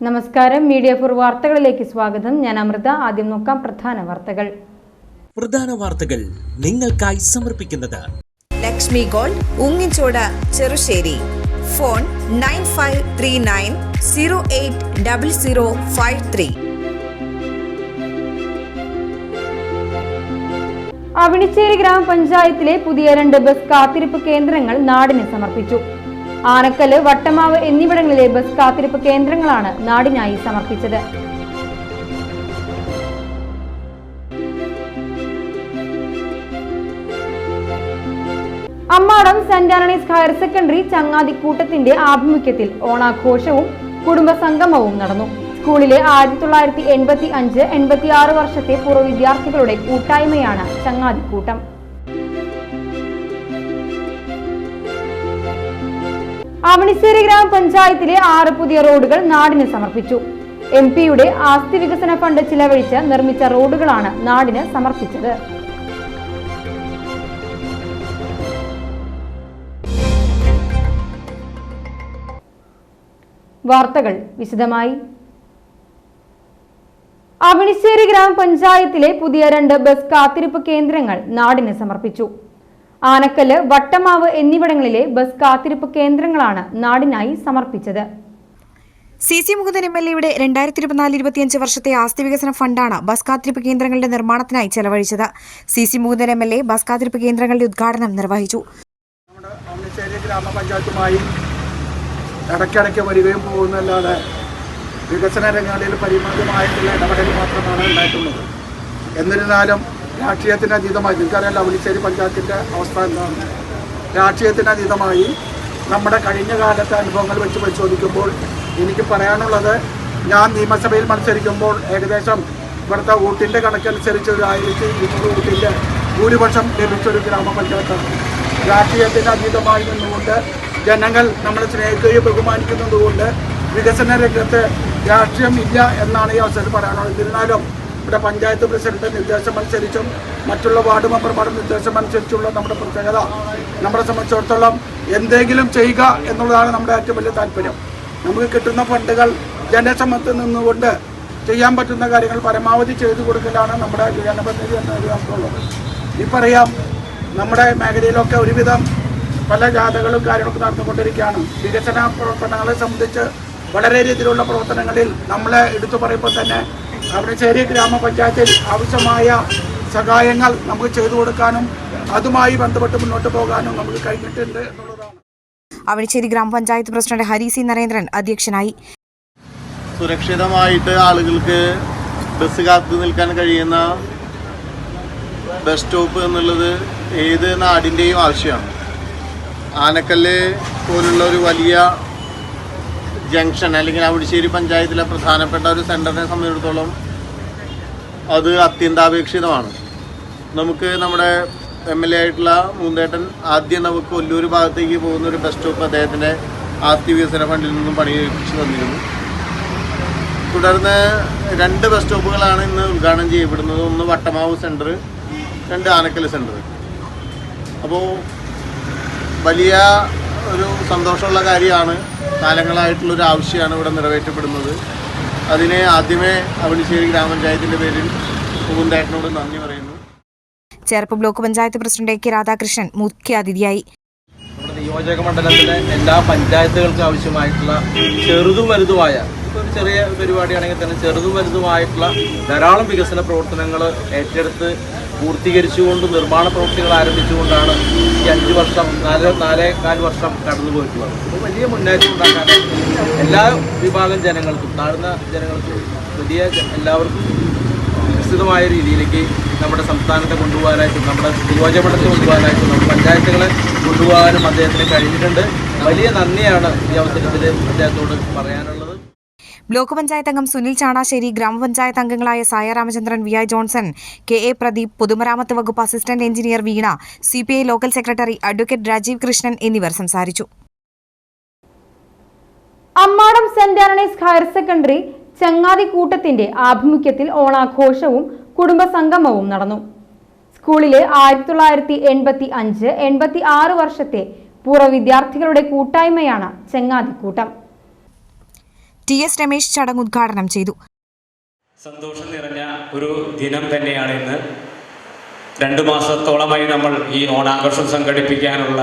നമസ്കാരം, media for വാർത്തകളിലേക്ക് സ്വാഗതം. ഞാൻ അമൃത. ആദ്യം നോക്കാം പ്രധാന വാർത്തകൾ നിങ്ങൾക്കായി സമർപ്പിക്കുന്നത് ലക്ഷ്മി ഗോൾഡ്, ഉങ്ങിച്ചോട്, ചെറുശ്ശേരി. ഫോൺ 9539080053. അവണിച്ചേരി ഗ്രാമപഞ്ചായത്തിലെ പുതിയ 2 ബസ് കാത്തിരിപ്പ് കേന്ദ്രങ്ങൾ നാടിന് സമർപ്പിച്ചു. ആനക്കല്ല്, വട്ടമാവ് എന്നിവിടങ്ങളിലെ ബസ് കാത്തിരിപ്പ് കേന്ദ്രങ്ങളാണ് നാടിനായി സമർപ്പിച്ചത്. Ammadam saint Antony's higher secondary ചങ്ങാതിക്കൂട്ടത്തിന്റെ ആഭിമുഖ്യത്തിൽ ഓണാഘോഷവും കുടുംബസംഗമവും നടന്നു. സ്കൂളിലെ 1985-86 വർഷത്തെ പൂർവ്വ വിദ്യാർത്ഥികളുടെ കൂട്ടായ്മയാണ് ചങ്ങാതിക്കൂട്ടം. അവണിശ്ശേരി ഗ്രാമപഞ്ചായത്തിലെ 6 പുതിയ റോഡുകൾ നാടിന് സമർപ്പിച്ചു. MP-യുടെ ആസ്തി വികസന ഫണ്ട് ചിലവഴിച്ച് നിർമ്മിച്ച റോഡുകളാണ് നാടിന് സമർപ്പിച്ചത്. വാർത്തകൾ വിശദമായി. അവണിശ്ശേരി ഗ്രാമപഞ്ചായത്തിലെ പുതിയ 2 ബസ് കാത്തിരിപ്പ് കേന്ദ്രങ്ങൾ നാടിന് സമർപ്പിച്ചു. ആനക്കല്ല്, വട്ടമാവ് എന്നിവിടങ്ങളിലെ ബസ് കാത്തിരിപ്പ് കേന്ദ്രങ്ങളാണ് നാടിനായി സമർപ്പിച്ചത്. CC മുകുന്ദൻ MLA-യുടെ 2024-25 വർഷത്തെ ആസ്തി വികസന ഫണ്ടാണ് ബസ് കാത്തിരിപ്പ് കേന്ദ്രങ്ങളുടെ നിർമ്മാണത്തിനായി ചെലവഴിച്ചത്. CC മുകുന്ദൻ MLA ബസ് കാത്തിരിപ്പ് കേന്ദ്രങ്ങളുടെ ഉദ്ഘാടനം നിർവഹിച്ചു. നമ്മുടെ അവണിശ്ശേരി ഗ്രാമപഞ്ചായത്തുമായി ഇടയ്ക്കിടയ്ക്ക് വരികയും പോകുന്നല്ലാതെ വികസന രംഗങ്ങളിൽ പരിമിതമായിട്ടുള്ള ഇടപെടൽ മാത്രമാണ് ഉണ്ടായിട്ടുള്ളത്. എന്നിരുന്നാലും രാഷ്ട്രീയത്തിനതീതമായി, നിങ്ങൾക്കറിയാലോ അവണിശ്ശേരി പഞ്ചായത്തിൻ്റെ അവസ്ഥ എന്താണ്. രാഷ്ട്രീയത്തിനതീതമായി നമ്മുടെ കഴിഞ്ഞ കാലത്തെ അനുഭവങ്ങൾ വെച്ച് പരിശോധിക്കുമ്പോൾ എനിക്ക് പറയാനുള്ളത്, ഞാൻ നിയമസഭയിൽ മത്സരിക്കുമ്പോൾ ഏകദേശം ഇവിടുത്തെ വോട്ടിൻ്റെ കണക്കനുസരിച്ച് ഒരു 1200 വോട്ടിൻ്റെ ഭൂരിപക്ഷം ലഭിച്ചൊരു ഗ്രാമപഞ്ചായത്താണ്. രാഷ്ട്രീയത്തിന് അതീതമായി നിന്നുകൊണ്ട് ജനങ്ങൾ നമ്മളെ സ്നേഹിക്കുകയും ബഹുമാനിക്കുന്നതുകൊണ്ട് വികസന രംഗത്ത് രാഷ്ട്രീയം ഇല്ല എന്നാണ് ഈ അവസരത്തിൽ പറയാനുള്ളത്. എന്നിരുന്നാലും ഇവിടെ പഞ്ചായത്ത് പ്രസിഡന്റ് നിർദ്ദേശം അനുസരിച്ചും മറ്റുള്ള വാർഡ് മെമ്പർമാരുടെ നിർദ്ദേശം അനുസരിച്ചുള്ള നമ്മുടെ പ്രത്യേകത, നമ്മളെ സംബന്ധിച്ചിടത്തോളം എന്തെങ്കിലും ചെയ്യുക എന്നുള്ളതാണ് നമ്മുടെ ഏറ്റവും വലിയ താല്പര്യം. നമുക്ക് കിട്ടുന്ന ഫണ്ടുകൾ ജനസമ്മത്തിൽ നിന്നുകൊണ്ട് ചെയ്യാൻ പറ്റുന്ന കാര്യങ്ങൾ പരമാവധി ചെയ്തു കൊടുക്കലാണ് നമ്മുടെ ജനപ്രതിനിധി എന്ന നമുക്കുള്ളത്. ഇപ്പറിയാം, നമ്മുടെ മേഖലയിലൊക്കെ ഒരുവിധം പല ജാഥകളും കാര്യങ്ങളൊക്കെ നടന്നുകൊണ്ടിരിക്കുകയാണ്. വികസന പ്രവർത്തനങ്ങളെ സംബന്ധിച്ച് വളരെ രീതിയിലുള്ള പ്രവർത്തനങ്ങളിൽ നമ്മളെ എടുത്തു പറയുമ്പോൾ തന്നെ അവണിശ്ശേരി ഗ്രാമപഞ്ചായത്തിൽ ആവശ്യമായ സഹായങ്ങൾ നമുക്ക് ചെയ്തു കൊടുക്കാനും അതുമായി ബന്ധപ്പെട്ട് മുന്നോട്ട് പോകാനും നമുക്ക് കഴിഞ്ഞിട്ടുണ്ട് എന്നുള്ളതാണ്. അവണിശ്ശേരി ഗ്രാമപഞ്ചായത്ത് പ്രസിഡന്റ് ഹരി സി നരേന്ദ്രൻ അധ്യക്ഷനായി. സുരക്ഷിതമായിട്ട് ആളുകൾക്ക് ബസ് കാത്തു നിൽക്കാൻ കഴിയുന്ന ബസ് സ്റ്റോപ്പ് എന്നുള്ളത് ഏത് നാടിൻ്റെയും ആവശ്യമാണ്. ആനക്കല്ല് പോലുള്ള ഒരു വലിയ ജംഗ്ഷൻ അല്ലെങ്കിൽ അവണിശ്ശേരി പഞ്ചായത്തിലെ പ്രധാനപ്പെട്ട ഒരു സെൻറ്ററിനെ സംബന്ധിച്ചിടത്തോളം അത് അത്യന്താപേക്ഷിതമാണ്. നമുക്ക് നമ്മുടെ MLA ആയിട്ടുള്ള മൂന്തേട്ടൻ ആദ്യം നമുക്ക് കൊല്ലൂർ ഭാഗത്തേക്ക് പോകുന്ന ഒരു ബസ് സ്റ്റോപ്പ് അദ്ദേഹത്തിൻ്റെ ആസ്തി വികസന ഫണ്ടിൽ നിന്നും പണികഴിപ്പിച്ച് തന്നിരുന്നു. തുടർന്ന് 2 ബസ് സ്റ്റോപ്പുകളാണ് ഇന്ന് ഉദ്ഘാടനം ചെയ്യപ്പെടുന്നത്. ഒന്ന് വട്ടമാവ് സെൻറ്റർ, 2 ആനക്കല്ല് സെൻറ്റർ. അപ്പോൾ വലിയ ഒരു സന്തോഷമുള്ള കാര്യമാണ്. കാലങ്ങളായിട്ടുള്ളൊരു ആവശ്യമാണ് ഇവിടെ നിറവേറ്റപ്പെടുന്നത്. അതിനെ ആദ്യമേ അവണിശ്ശേരി ഗ്രാമപഞ്ചായത്തിൻ്റെ പേരിൽ പൂന്തേട്ടനോട് നന്ദി പറയുന്നു. Cherpu block panchayat president AK Radhakrishnan മുഖ്യാതിഥിയായി. നമ്മുടെ നിയോജക മണ്ഡലത്തിലെ എല്ലാ പഞ്ചായത്തുകൾക്കും ആവശ്യമായിട്ടുള്ള ചെറുതും വലുതുമായ, ഇപ്പോൾ ഒരു ചെറിയ പരിപാടിയാണെങ്കിൽ തന്നെ ചെറുതും വലുതുമായിട്ടുള്ള ധാരാളം വികസന പ്രവർത്തനങ്ങൾ ഏറ്റെടുത്ത് പൂർത്തീകരിച്ചുകൊണ്ട് നിർമ്മാണ പ്രവൃത്തികൾ ആരംഭിച്ചുകൊണ്ടാണ് ഈ 5 വർഷം 4.25 വർഷം കടന്നു പോയിട്ടുള്ളത്. ഇത് വലിയ മുന്നേറ്റം ഉണ്ടാക്കാൻ എല്ലാ വിഭാഗം ജനങ്ങൾക്കും, താഴ്ന്ന ജനങ്ങൾക്കും, വലിയ എല്ലാവർക്കും വികസിതമായ രീതിയിലേക്ക് നമ്മുടെ സംസ്ഥാനത്തെ കൊണ്ടുപോകാനായിട്ടും നമ്മുടെ നിയോജകമണ്ഡലത്തെ കൊണ്ടുപോകാനായിട്ടും നമ്മുടെ പഞ്ചായത്തുകളെ കൊണ്ടുപോകാനും അദ്ദേഹത്തിന് കഴിഞ്ഞിട്ടുണ്ട്. വലിയ നന്ദിയാണ് ഈ അവസരത്തിൽ അദ്ദേഹത്തോട് പറയാനുള്ളത്. ബ്ലോക്ക് പഞ്ചായത്ത് അംഗം സുനിൽ ചാണാശ്ശേരി, ഗ്രാമപഞ്ചായത്ത് അംഗങ്ങളായ Saya Ramachandran, VI Johnson, KA Pradeep, പൊതുമരാമത്ത് വകുപ്പ് assistant engineer Veena, CPI local secretary advocate Rajeev Krishnan എന്നിവർ സംസാരിച്ചു. Ammadam saint Antony's higher secondary ചങ്ങാതിക്കൂട്ടത്തിന്റെ ആഭിമുഖ്യത്തിൽ ഓണാഘോഷവും കുടുംബസംഗമവും നടന്നു. സ്കൂളിലെ 1985-86 വർഷത്തെ പൂർവ്വ വിദ്യാർത്ഥികളുടെ കൂട്ടായ്മയാണ് ചങ്ങാതിക്കൂട്ടം. TS രമേശ് ചടങ്ങ് ഉദ്ഘാടനം ചെയ്തു. സന്തോഷം നിറഞ്ഞ ഒരു ദിനം തന്നെയാണ് ഇന്ന്. 2 മാസത്തോളമായി നമ്മൾ ഈ ഓണാഘോഷം സംഘടിപ്പിക്കാനുള്ള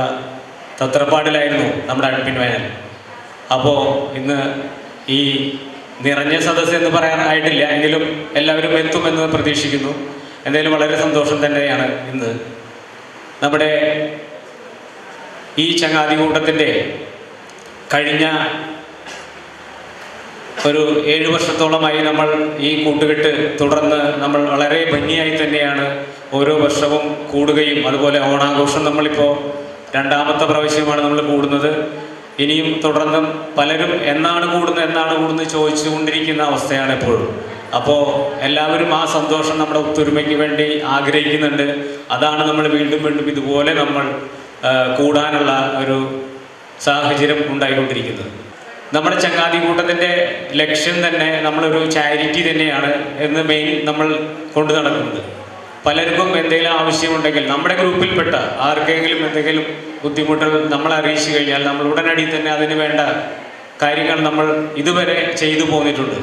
തത്രപ്പാടിലായിരുന്നു നമ്മുടെ അഡ്മിൻ പാനൽ. അപ്പോൾ ഇന്ന് ഈ നിറഞ്ഞ സദസ്സ് എന്ന് പറയാനായിട്ടില്ല, എങ്കിലും എല്ലാവരും എത്തുമെന്ന് പ്രതീക്ഷിക്കുന്നു. എന്തായാലും വളരെ സന്തോഷം തന്നെയാണ് ഇന്ന്. നമ്മുടെ ഈ ചങ്ങാതികൂട്ടത്തിൻ്റെ കഴിഞ്ഞ ഒരു 7 വർഷത്തോളമായി നമ്മൾ ഈ കൂട്ടുകെട്ട് തുടർന്ന് നമ്മൾ വളരെ ഭംഗിയായി തന്നെയാണ് ഓരോ വർഷവും കൂടുകയും, അതുപോലെ ഓണാഘോഷം നമ്മളിപ്പോൾ 2ാമത്തെ പ്രാവശ്യമാണ് നമ്മൾ കൂടുന്നത്. ഇനിയും തുടർന്നും പലരും എന്നാണ് കൂടുന്നത് ചോദിച്ചുകൊണ്ടിരിക്കുന്ന അവസ്ഥയാണ് എപ്പോഴും. അപ്പോൾ എല്ലാവരും ആ സന്തോഷം നമ്മുടെ ഒത്തൊരുമയ്ക്ക് വേണ്ടി ആഗ്രഹിക്കുന്നുണ്ട്. അതാണ് നമ്മൾ വീണ്ടും ഇതുപോലെ നമ്മൾ കൂടാനുള്ള ഒരു സാഹചര്യം ഉണ്ടായിക്കൊണ്ടിരിക്കുന്നത്. നമ്മുടെ ചങ്ങാതി കൂട്ടത്തിൻ്റെ ലക്ഷ്യം തന്നെ നമ്മളൊരു ചാരിറ്റി തന്നെയാണ് എന്ന് മെയിൻ നമ്മൾ കൊണ്ടു നടക്കുന്നത്. പലർക്കും എന്തെങ്കിലും ആവശ്യമുണ്ടെങ്കിൽ നമ്മുടെ ഗ്രൂപ്പിൽപ്പെട്ട ആർക്കെങ്കിലും എന്തെങ്കിലും ബുദ്ധിമുട്ടുകൾ നമ്മളെ അറിയിച്ചു കഴിഞ്ഞാൽ നമ്മൾ ഉടനടി തന്നെ അതിന് വേണ്ട കാര്യങ്ങൾ നമ്മൾ ഇതുവരെ ചെയ്തു പോന്നിട്ടുണ്ട്.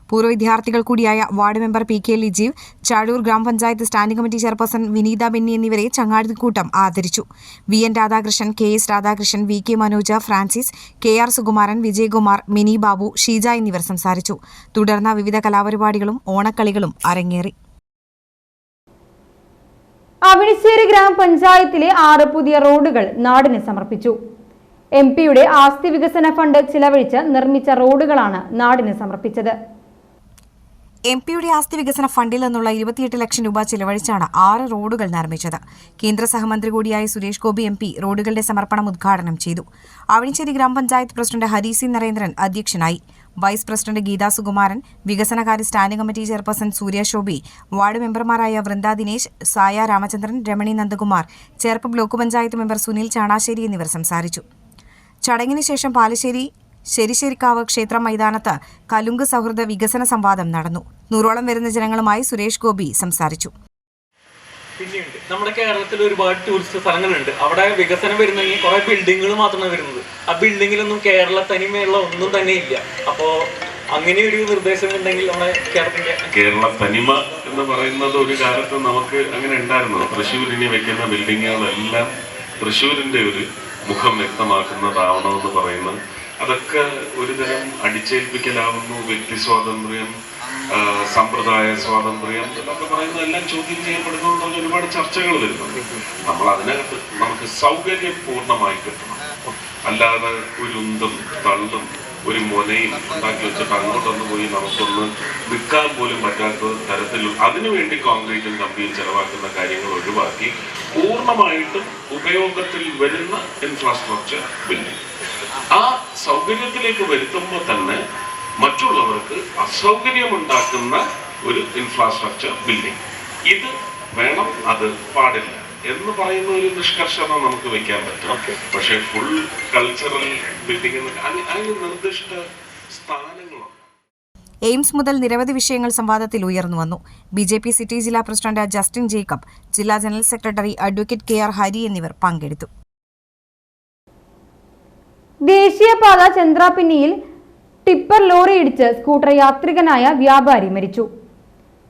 പൂർവ്വ വിദ്യാർത്ഥികൾ കൂടിയായ ward member PK Lijeev, Chazhoor ഗ്രാമപഞ്ചായത്ത് standing committee chairperson Vineetha Benny എന്നിവരെ ചങ്ങാതിക്കൂട്ടം ആദരിച്ചു. VN Radhakrishnan, KS Radhakrishnan, VK Manoja, Francis, KR Sukumaran, Vijayakumar, Mini Babu, Sheeja എന്നിവർ സംസാരിച്ചു. തുടർന്ന് വിവിധ കലാപരിപാടികളും ഓണക്കളികളും അരങ്ങേറി. അവിണിശ്ശേരി ഗ്രാമപഞ്ചായത്തിലെ 6 പുതിയ റോഡുകൾ നാടിന് സമർപ്പിച്ചു. MP-യുടെ ആസ്തി വികസന ഫണ്ട് ചിലവഴിച്ച് നിർമ്മിച്ച റോഡുകളാണ് നാടിന് സമർപ്പിച്ചത്. MP-യുടെ ആസ്തി വികസന ഫണ്ടിൽ നിന്നുള്ള 28 ലക്ഷം രൂപ ചിലവഴിച്ചാണ് 6 റോഡുകൾ നിർമ്മിച്ചത്. കേന്ദ്ര സഹമന്ത്രി കൂടിയായ സുരേഷ് ഗോപി MP റോഡുകളുടെ സമർപ്പണം ഉദ്ഘാടനം ചെയ്തു. അവിണിശ്ശേരി ഗ്രാമപഞ്ചായത്ത് പ്രസിഡന്റ് ഹരിസി നരേന്ദ്രൻ അധ്യക്ഷനായി. വൈസ് പ്രസിഡന്റ് ഗീതാ സുകുമാരൻ, വികസനകാര്യ standing committee chairperson Surya Shobhi, ward മെമ്പർമാരായ വൃന്ദ ദിനേശ്, സായ രാമചന്ദ്രൻ, രമണി നന്ദകുമാർ, ചേർപ്പ് ബ്ലോക്ക് പഞ്ചായത്ത് മെമ്പർ സുനിൽ ചാണാശ്ശേരി എന്നിവർ സംസാരിച്ചു. ചടങ്ങിന് ശേഷം പാലശ്ശേരി ശരിശേരിക്കാവ് ക്ഷേത്ര മൈതാനത്ത് കലുങ്ക് സൗഹൃദ വികസന സംവാദം നടന്നു. 100ഓളം വരുന്ന ജനങ്ങളുമായി സുരേഷ് ഗോപി സംസാരിച്ചു. പിന്നെയുണ്ട് നമ്മുടെ കേരളത്തിൽ ഒരുപാട് ടൂറിസ്റ്റ് സ്ഥലങ്ങളുണ്ട്. അവിടെ വികസനം വരുന്നെങ്കിൽ കുറെ ബിൽഡിങ്ങുകൾ മാത്രമാണ് വരുന്നത്. ആ ബിൽഡിങ്ങിലൊന്നും കേരള തനിമയുള്ള ഒന്നും തന്നെ ഇല്ല. അപ്പോൾ അങ്ങനെ ഒരു നിർദ്ദേശം ഉണ്ടെങ്കിൽ നമ്മുടെ കേരള തനിമ എന്ന് പറയുന്നത് ഒരു കാലത്ത് നമുക്ക് അങ്ങനെ ഉണ്ടായിരുന്നു. തൃശ്ശൂരിനെ വെക്കുന്ന ബിൽഡിങ്ങുകളെല്ലാം തൃശ്ശൂരിന്റെ ഒരു മുഖം വ്യക്തമാക്കുന്നതാവണമെന്ന് പറയുന്നത് അതൊക്കെ ഒരുതരം അടിച്ചേൽപ്പിക്കലാവുന്നു. വ്യക്തി സ്വാതന്ത്ര്യം, സമ്പ്രദായ സ്വാതന്ത്ര്യം എന്നൊക്കെ പറയുന്നതെല്ലാം ചോദ്യം ചെയ്യപ്പെടുന്നു. ഒരുപാട് ചർച്ചകൾ വരുന്നുണ്ട്. നമ്മൾ അതിനകത്ത് നമുക്ക് സൗകര്യം പൂർണ്ണമായി കിട്ടണം. അല്ലാതെ ഒരു ഉന്തും തള്ളും ഒരു മുനയും ഉണ്ടാക്കി വെച്ചിട്ട് അങ്ങോട്ടൊന്ന് പോയി നമുക്കൊന്ന് നിൽക്കാൻ പോലും പറ്റാത്ത തരത്തിൽ അതിനുവേണ്ടി കോൺക്രീറ്റും കമ്പിയും ചെലവാക്കുന്ന കാര്യങ്ങൾ ഒഴിവാക്കി പൂർണ്ണമായിട്ടും ഉപയോഗത്തിൽ വരുന്ന ഇൻഫ്രാസ്ട്രക്ചർ ബിൽഡിംഗ് ആ സൗകര്യത്തിലേക്ക് വരുത്തുമ്പോൾ തന്നെ മറ്റുള്ളവർക്ക് അസൗകര്യമുണ്ടാക്കുന്ന ഒരു ഇൻഫ്രാസ്ട്രക്ചർ ബിൽഡിംഗ് ഇത് വേണം, അത് പാടില്ല എന്ന് പറയുന്ന ഒരു നിഷ്കർഷണം നമുക്ക് വെക്കാൻ പറ്റും. പക്ഷേ ഫുൾ കൾച്ചറൽ ബിൽഡിംഗ് അതിന് നിർദ്ദിഷ്ട സ്ഥാനങ്ങളുണ്ട്. എയിംസ് മുതൽ നിരവധി വിഷയങ്ങൾ സംവാദത്തിൽ ഉയർന്നു വന്നു. BJP സിറ്റി ജില്ലാ പ്രസിഡന്റ് ജസ്റ്റിൻ ജേക്കബ്, ജില്ലാ general secretary advocate KR Hari എന്നിവർ പങ്കെടുത്തു. ദേശീയപാത ചന്ദ്രാപിന്നിയിൽ ടിപ്പർ ലോറി ഇടിച്ച് സ്കൂട്ടർ യാത്രികനായ വ്യാപാരി മരിച്ചു.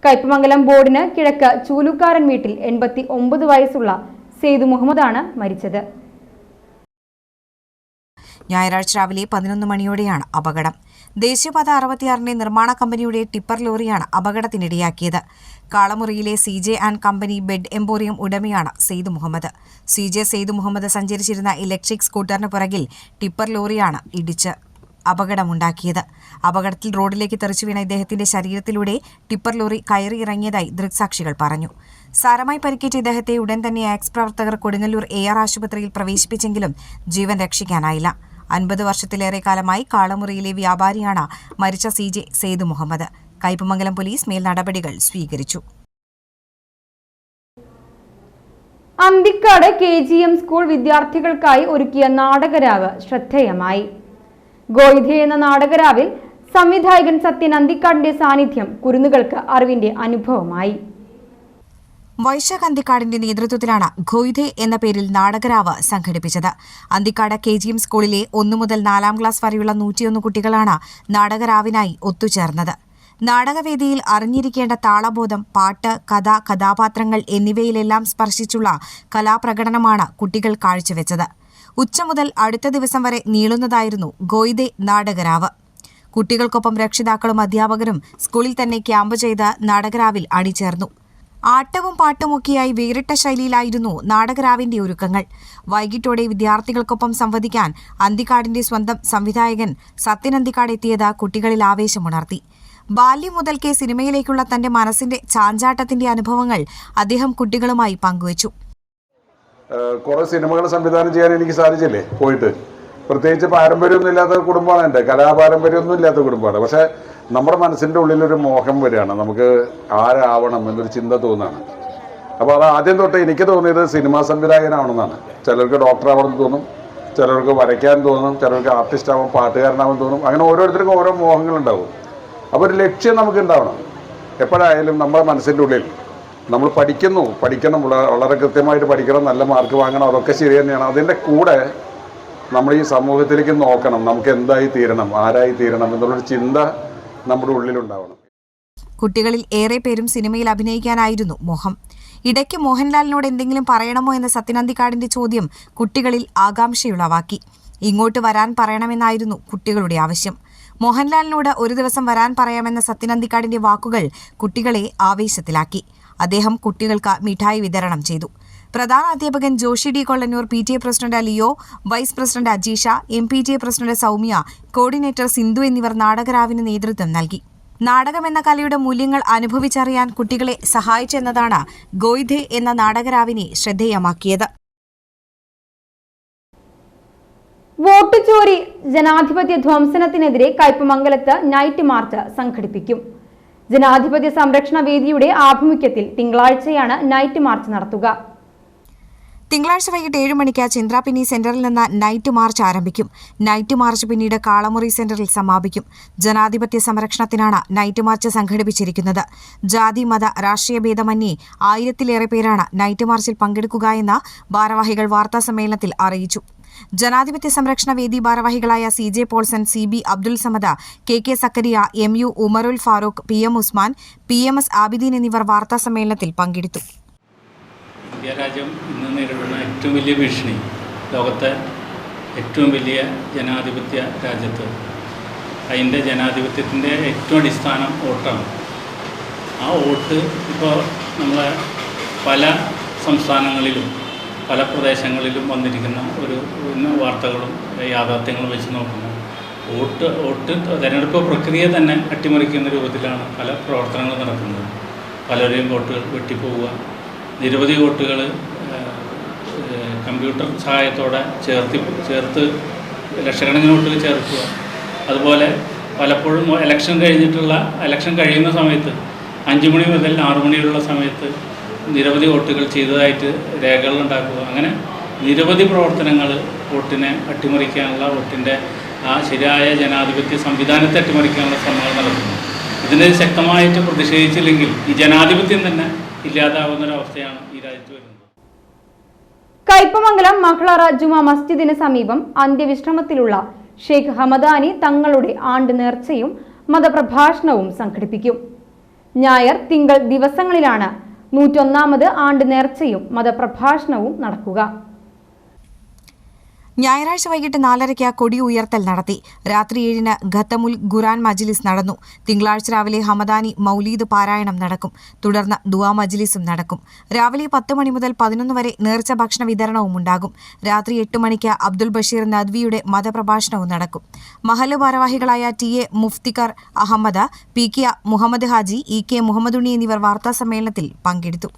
കയ്പമംഗലം ബോർഡിന് കിഴക്ക് ചൂലുക്കാരൻ വീട്ടിൽ 89 വയസ്സുള്ള സെയ്ദ് മുഹമ്മദാണ് മരിച്ചത്. ഞായറാഴ്ച രാവിലെ 11 മണിയോടെയാണ് അപകടം. ദേശീയപാത 66 നിർമ്മാണ കമ്പനിയുടെ ടിപ്പർ ലോറിയാണ് അപകടത്തിനിടയാക്കിയത്. കാളമുറിയിലെ CJ and company bed emporium ഉടമയാണ് സെയ്ദ് മുഹമ്മദ്. CJ സെയ്ദ് മുഹമ്മദ് സഞ്ചരിച്ചിരുന്ന ഇലക്ട്രിക് സ്കൂട്ടറിന് പുറകിൽ ടിപ്പർ ലോറിയാണ് ഇടിച്ച് അപകടമുണ്ടാക്കിയത്. അപകടത്തിൽ റോഡിലേക്ക് തെറിച്ചു വീണ ഇദ്ദേഹത്തിന്റെ ശരീരത്തിലൂടെ ടിപ്പർ ലോറി കയറിയിറങ്ങിയതായി ദൃക്സാക്ഷികൾ പറഞ്ഞു. സാരമായി പരിക്കേറ്റ ഇദ്ദേഹത്തെ ഉടൻ തന്നെ ആക്സ് പ്രവർത്തകർ കൊടുങ്ങല്ലൂർ AR ആശുപത്രിയിൽ പ്രവേശിപ്പിച്ചെങ്കിലും ജീവൻ രക്ഷിക്കാനായില്ല. 50 വർഷത്തിലേറെ കാലമായി കാളമുറിയിലെ വ്യാപാരിയാണ് മരിച്ച CJ സെയ്ദ് മുഹമ്മദ്. കയ്പമംഗലം പോലീസ് മേൽ നടപടികൾ സ്വീകരിച്ചു. അന്തിക്കാട് KGM സ്കൂൾ വിദ്യാർത്ഥികൾക്കായി ഒരുക്കിയ നാടകരാവ് ശ്രദ്ധേയമായി. ഗോയിധെ എന്ന നാടകരാവിൽ സംവിധായകൻ സത്യൻ അന്തിക്കാടിന്റെ സാന്നിധ്യം കുരുന്നുകൾക്ക് അറിവിന്റെ അനുഭവമായി. വൈശാഖ് അന്തിക്കാടിന്റെ നേതൃത്വത്തിലാണ് ഖൊയ്ദെ എന്ന പേരിൽ നാടകരാവ് സംഘടിപ്പിച്ചത്. അന്തിക്കാട് KGM സ്കൂളിലെ 1 മുതൽ 4ാം ക്ലാസ് വരെയുള്ള 101 കുട്ടികളാണ് നാടകരാവിനായി ഒത്തുചേർന്നത്. നാടകവേദിയിൽ അറിഞ്ഞിരിക്കേണ്ട താളബോധം, പാട്ട്, കഥ, കഥാപാത്രങ്ങൾ എന്നിവയിലെല്ലാം സ്പർശിച്ചുള്ള കലാപ്രകടനമാണ് കുട്ടികൾ കാഴ്ചവെച്ചത്. ഉച്ച മുതൽ അടുത്ത ദിവസം വരെ നീളുന്നതായിരുന്നു ഖൊയ്ദെ നാടകരാവ്. കുട്ടികൾക്കൊപ്പം രക്ഷിതാക്കളും അധ്യാപകരും സ്കൂളിൽ തന്നെ ക്യാമ്പ് ചെയ്ത് നാടകരാവിൽ അണിചേർന്നു. ആട്ടവും പാട്ടുമൊക്കെയായി വേറിട്ട ശൈലിയിലായിരുന്നു നാടകരാവിന്റെ ഒരുക്കങ്ങൾ. വൈകിട്ടോടെ വിദ്യാർത്ഥികൾക്കൊപ്പം സംവദിക്കാൻ അന്തിക്കാടിന്റെ സ്വന്തം സംവിധായകൻ സത്യൻ അന്തിക്കാട് എത്തിയത് കുട്ടികളിൽ ആവേശമുണർത്തി. ബാല്യം മുതൽക്കേ സിനിമയിലേക്കുള്ള തന്റെ മനസ്സിന്റെ ചാഞ്ചാട്ടത്തിന്റെ അനുഭവങ്ങൾ അദ്ദേഹം കുട്ടികളുമായി പങ്കുവച്ചു. കുറെ സിനിമകൾ സംവിധാനം ചെയ്യാൻ എനിക്ക് സാധിച്ചില്ലേ പോയിട്ട്. പ്രത്യേകിച്ച് പാരമ്പര്യമൊന്നും ഇല്ലാത്ത കുടുംബമാണ് എൻ്റെ, കലാപാരമ്പര്യമൊന്നും ഇല്ലാത്ത കുടുംബമാണ്. പക്ഷേ നമ്മുടെ മനസ്സിൻ്റെ ഉള്ളിലൊരു മോഹം വരികയാണ്, നമുക്ക് ആരാവണം എന്നൊരു ചിന്ത തോന്നുകയാണ്. അപ്പോൾ അത് ആദ്യം തൊട്ട് എനിക്ക് തോന്നിയത് സിനിമാ സംവിധായകനാവണമെന്നാണ്. ചിലർക്ക് ഡോക്ടറാവണം തോന്നും, ചിലർക്ക് വരയ്ക്കാൻ തോന്നും, ചിലർക്ക് ആർട്ടിസ്റ്റ് ആവും, പാട്ടുകാരനാവാൻ തോന്നും. അങ്ങനെ ഓരോരുത്തർക്കും ഓരോ മോഹങ്ങളുണ്ടാവും. അപ്പോൾ ഒരു ലക്ഷ്യം നമുക്ക് ഉണ്ടാവണം. എപ്പോഴായാലും നമ്മുടെ മനസ്സിൻ്റെ ഉള്ളിൽ നമ്മൾ പഠിക്കണം, വളരെ കൃത്യമായിട്ട് പഠിക്കണം, നല്ല മാർക്ക് വാങ്ങണം, അതൊക്കെ ശരി തന്നെയാണ്. അതിൻ്റെ കൂടെ നമ്മൾ ഈ സമൂഹത്തിലേക്ക് നോക്കണം, നമുക്ക് എന്തായി തീരണം, ആരായി തീരണം എന്നുള്ളൊരു ചിന്ത നമ്മുടെ ഉള്ളിലുണ്ടാവണം. കുട്ടികളിൽ ഏറെ പേരും സിനിമയിൽ അഭിനയിക്കാനായിരുന്നു മോഹം. ഇടയ്ക്ക് മോഹൻലാലിനോട് എന്തെങ്കിലും പറയണമോ എന്ന സത്യൻ അന്തിക്കാടിന്റെ ചോദ്യം കുട്ടികളിൽ ആകാംക്ഷയുളവാക്കി. ഇങ്ങോട്ട് വരാൻ പറയണമെന്നായിരുന്നു കുട്ടികളുടെ ആവശ്യം. മോഹൻലാലിനോട് ഒരു ദിവസം വരാൻ പറയാമെന്ന സത്യൻ അന്തിക്കാടിന്റെ വാക്കുകൾ കുട്ടികളെ ആവേശത്തിലാക്കി. അദ്ദേഹം കുട്ടികൾക്ക് മിഠായി വിതരണം ചെയ്തു. പ്രധാന അധ്യാപകൻ Joshi D Kollannur, PTA president Leo, vice president Ajeesha, MPTA president Soumya, coordinator Sindhu എന്നിവർ നാടകരാവിന് നേതൃത്വം നൽകി. നാടകമെന്ന കലയുടെ മൂല്യങ്ങൾ അനുഭവിച്ചറിയാൻ കുട്ടികളെ സഹായിച്ചെന്നതാണ് ഖൊയ്ദെ എന്ന നാടകരാവിനെ ശ്രദ്ധേയമാക്കിയത്. വോട്ട് ചോരി, ജനാധിപത്യ ധ്വംസനത്തിനെതിരെ കയ്പമംഗലത്ത് നൈറ്റ് മാർച്ച് സംഘടിപ്പിക്കും. ജനാധിപത്യ സംരക്ഷണ വേദിയുടെ ആഭിമുഖ്യത്തിൽ തിങ്കളാഴ്ചയാണ് നൈറ്റ് മാർച്ച് നടത്തുക. തിങ്കളാഴ്ച വൈകിട്ട് 7 മണിക്ക് ചിന്ത്രാപിന്നി സെന്ററിൽ നിന്ന് നൈറ്റ് മാർച്ച് ആരംഭിക്കും. നൈറ്റ് മാർച്ച് പിന്നീട് കാളമുറി സെന്ററിൽ സമാപിക്കും. ജനാധിപത്യ സംരക്ഷണത്തിനാണ് നൈറ്റ് മാർച്ച് സംഘടിപ്പിച്ചിരിക്കുന്നത്. ജാതി, മത, രാഷ്ട്രീയ ഭേദമന്യേ 1000-ലേറെ പേരാണ് നൈറ്റ് മാർച്ചിൽ പങ്കെടുക്കുക എന്ന് ഭാരവാഹികൾ വാർത്താസമ്മേളനത്തിൽ അറിയിച്ചു. ജനാധിപത്യ സംരക്ഷണ വേദി ഭാരവാഹികളായ CJ Paulson, CB Abdul Samad, KK സക്കരിയ, MU ഉമറുൽ ഫാറൂഖ്, PM ഉസ്മാൻ, PMS ആബിദീൻ എന്നിവർ വാർത്താസമ്മേളനത്തിൽ പങ്കെടുത്തു. ഇന്ത്യ രാജ്യം ഇന്ന് നേരിടുന്ന ഏറ്റവും വലിയ ഭീഷണി, ലോകത്തെ ഏറ്റവും വലിയ ജനാധിപത്യ രാജ്യത്ത് അതിൻ്റെ ജനാധിപത്യത്തിൻ്റെ ഏറ്റവും അടിസ്ഥാനം വോട്ടാണ്. ആ വോട്ട് ഇപ്പോൾ നമ്മളെ പല സംസ്ഥാനങ്ങളിലും പല പ്രദേശങ്ങളിലും വന്നിരിക്കുന്ന ഒരു വാർത്തകളും യാഥാർത്ഥ്യങ്ങളും വെച്ച് നോക്കുമ്പോൾ വോട്ട് തിരഞ്ഞെടുപ്പ് പ്രക്രിയ തന്നെ അട്ടിമറിക്കുന്ന രൂപത്തിലാണ് പല പ്രവർത്തനങ്ങളും നടക്കുന്നത്. പലരെയും വോട്ടുകൾ വെട്ടിപ്പോവുക, നിരവധി വോട്ടുകൾ കമ്പ്യൂട്ടർ സഹായത്തോടെ ചേർത്ത് ലക്ഷക്കണക്കിന് വോട്ടുകൾ ചേർക്കുക. അതുപോലെ പലപ്പോഴും ഇലക്ഷൻ കഴിയുന്ന സമയത്ത് 5 മണി മുതൽ 6 മണി വരെയുള്ള സമയത്ത് നിരവധി വോട്ടുകൾ ചെയ്തതായിട്ട് രേഖകൾ ഉണ്ടാക്കുക. അങ്ങനെ നിരവധി പ്രവർത്തനങ്ങൾ വോട്ടിനെ അട്ടിമറിക്കാനുള്ള, വോട്ടിൻ്റെ ആ ശരിയായ ജനാധിപത്യ സംവിധാനത്തെ അട്ടിമറിക്കാനുള്ള ശ്രമങ്ങൾ നടത്തുന്നു. ഇതിനെ ശക്തമായിട്ട് പ്രതിഷേധിച്ചില്ലെങ്കിൽ ഈ ജനാധിപത്യം തന്നെ ഇല്ലാതാവുന്നൊരവസ്ഥയാണ് ഈ രാജ്യത്ത് വരുന്നത്. കയ്പമംഗലം മഹ്ളറ ജുമാ മസ്ജിദിന് സമീപം അന്ത്യവിശ്രമത്തിലുള്ള ഷെയ്ഖ് ഹമദാനി തങ്ങളുടെ ആണ്ട് നേർച്ചയും മതപ്രഭാഷണവും സംഘടിപ്പിക്കും. ഞായർ, തിങ്കൾ ദിവസങ്ങളിലാണ് 101ാമത് ആണ്ട് നേർച്ചയും മതപ്രഭാഷണവും നടക്കുക. ഞായറാഴ്ച വൈകിട്ട് 4:30 കൊടി ഉയർത്തൽ നടത്തി. രാത്രി 7-ന് ഖത്തമുൽ ഖുറാൻ മജ്ലിസ് നടന്നു. തിങ്കളാഴ്ച രാവിലെ ഹമദാനി മൗലീദ് പാരായണം നടക്കും. തുടർന്ന് ദുആ മജ്ലിസും നടക്കും. രാവിലെ 10 മണി മുതൽ 11 വരെ നേർച്ച ഭക്ഷണ വിതരണവും ഉണ്ടാകും. രാത്രി 8 മണിക്ക് അബ്ദുൽ ബഷീർ നദ്വിയുടെ മതപ്രഭാഷണവും നടക്കും. മഹല്ല് ഭാരവാഹികളായ TA മുഫ്തിഖർ Ahmed, PK Muhammad Haji, EK Muhammadunni എന്നിവർ വാർത്താസമ്മേളനത്തിൽ പങ്കെടുത്തു.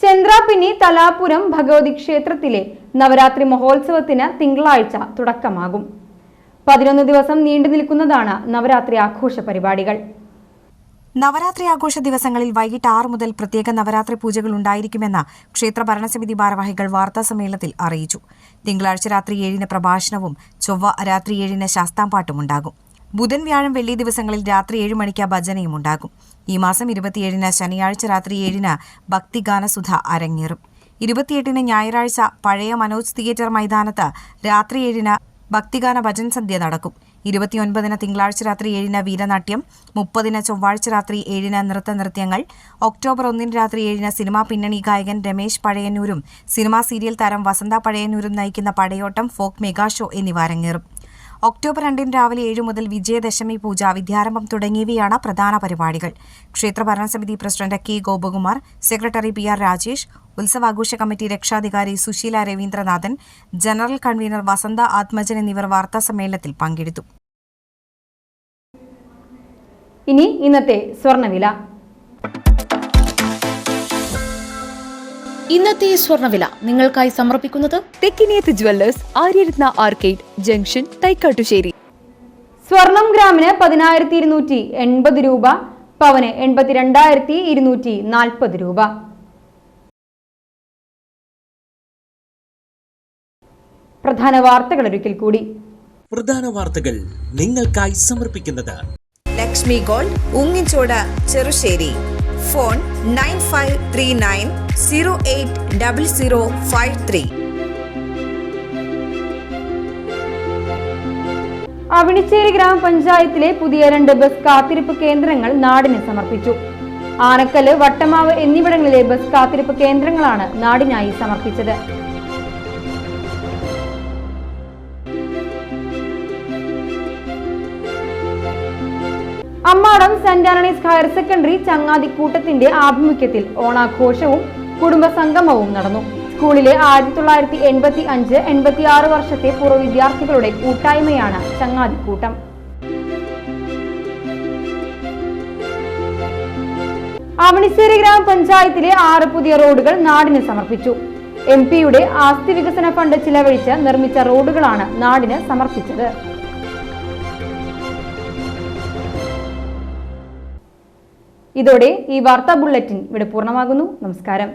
ചന്ദ്രാപിന്നി തലാപുരം ഭഗവതി ക്ഷേത്രത്തിലെ നവരാത്രി മഹോത്സവത്തിന് തിങ്കളാഴ്ച തുടക്കമാകും. 11 ദിവസം നീണ്ടു നിൽക്കുന്നതാണ് നവരാത്രി ആഘോഷ പരിപാടികൾ. നവരാത്രി ആഘോഷ ദിവസങ്ങളിൽ വൈകിട്ട് 6 മുതൽ പ്രത്യേക നവരാത്രി പൂജകൾ ഉണ്ടായിരിക്കുമെന്ന് ക്ഷേത്ര ഭരണസമിതി ഭാരവാഹികൾ വാർത്താസമ്മേളനത്തിൽ അറിയിച്ചു. തിങ്കളാഴ്ച രാത്രി 7-ന് പ്രഭാഷണവും ചൊവ്വ രാത്രി 7-ന് ശാസ്താംപാട്ടും ഉണ്ടാകും. ബുധൻ, വ്യാഴം, വെള്ളി ദിവസങ്ങളിൽ രാത്രി 7 മണിക്ക് ഭജനയും ഉണ്ടാകും. ഈ മാസം 27-ന് ശനിയാഴ്ച രാത്രി 7-ന് ഭക്തിഗാനസുധ അരങ്ങേറും. 28-ന് ഞായറാഴ്ച പഴയ മനോജ് തിയേറ്റർ മൈതാനത്ത് രാത്രി 7-ന് ഭക്തിഗാന ഭജൻ സന്ധ്യ നടക്കും. 29-ന് തിങ്കളാഴ്ച രാത്രി 7-ന് വീരനാട്യം, 30-ന് ചൊവ്വാഴ്ച രാത്രി 7-ന് നൃത്തനൃത്യങ്ങൾ, ഒക്ടോബർ 1-ന് രാത്രി 7-ന് സിനിമാ പിന്നണി ഗായകൻ രമേശ് പഴയന്നൂരും സിനിമാ സീരിയൽ താരം വസന്ത പഴയന്നൂരും നയിക്കുന്ന പടയോട്ടം, ഫോക്ക് മെഗാ ഷോ എന്നിവ അരങ്ങേറും. ഒക്ടോബർ 2-ന് രാവിലെ 7 മുതൽ വിജയദശമി പൂജ, വിദ്യാരംഭം തുടങ്ങിയവയാണ് പ്രധാന പരിപാടികൾ. ക്ഷേത്ര ഭരണസമിതി president K Gopakumar, secretary PR Rajesh, ഉത്സവാഘോഷ കമ്മിറ്റി രക്ഷാധികാരി സുശീല രവീന്ദ്രനാഥൻ, ജനറൽ കൺവീനർ വസന്ത ആത്മജൻ എന്നിവർ വാർത്താസമ്മേളനത്തിൽ പങ്കെടുത്തു. ഇനി ഇന്നത്തെ സ്വർണ്ണവില. ഇന്നത്തെ സ്വർണ്ണവില നിങ്ങൾക്കായി സമർപ്പിക്കുന്നത് Thekkiniyath jewellers, Aryaratna arcade junction, Thaikattussery. സ്വർണം ഗ്രാമിന് 10,280 രൂപ, പവന് 82,240 രൂപ. പ്രധാന വാർത്തകൾ ഒരിക്കൽ കൂടി. പ്രധാന വാർത്തകൾ നിങ്ങൾക്കായി സമർപ്പിക്കുന്നത് ലക്ഷ്മി ഗോൾഡ്, ഉങ്ങിച്ചോട്, ചെറുശ്ശേരി. ഫോൺ 9539080053. അവണിച്ചേരി ഗ്രാമപഞ്ചായത്തിലെ പുതിയ 2 ബസ് കാത്തിരിപ്പ് കേന്ദ്രങ്ങൾ നാടിന് സമർപ്പിച്ചു. ആനക്കല്, വട്ടമാവ് എന്നിവിടങ്ങളിലെ ബസ് കാത്തിരിപ്പ് കേന്ദ്രങ്ങളാണ് നാടിനായി സമർപ്പിച്ചത്. Ammadam saint Antony's higher secondary ചങ്ങാതിക്കൂട്ടത്തിന്റെ ആഭിമുഖ്യത്തിൽ ഓണാഘോഷവും കുടുംബസംഗമവും നടന്നു. സ്കൂളിലെ 1985-86 വർഷത്തെ പൂർവ്വ വിദ്യാർത്ഥികളുടെ കൂട്ടായ്മയാണ് ചങ്ങാതിക്കൂട്ടം. അവണിശ്ശേരി ഗ്രാമപഞ്ചായത്തിലെ 6 പുതിയ റോഡുകൾ നാടിന് സമർപ്പിച്ചു. MP-യുടെ ആസ്തി വികസന ഫണ്ട് ചിലവഴിച്ച് നിർമ്മിച്ച റോഡുകളാണ് നാടിന് സമർപ്പിച്ചത്. ഇതോടെ ഈ വാർത്താ ബുള്ളറ്റിൻ ഇവിടെ പൂർണ്ണമാകുന്നു. നമസ്കാരം.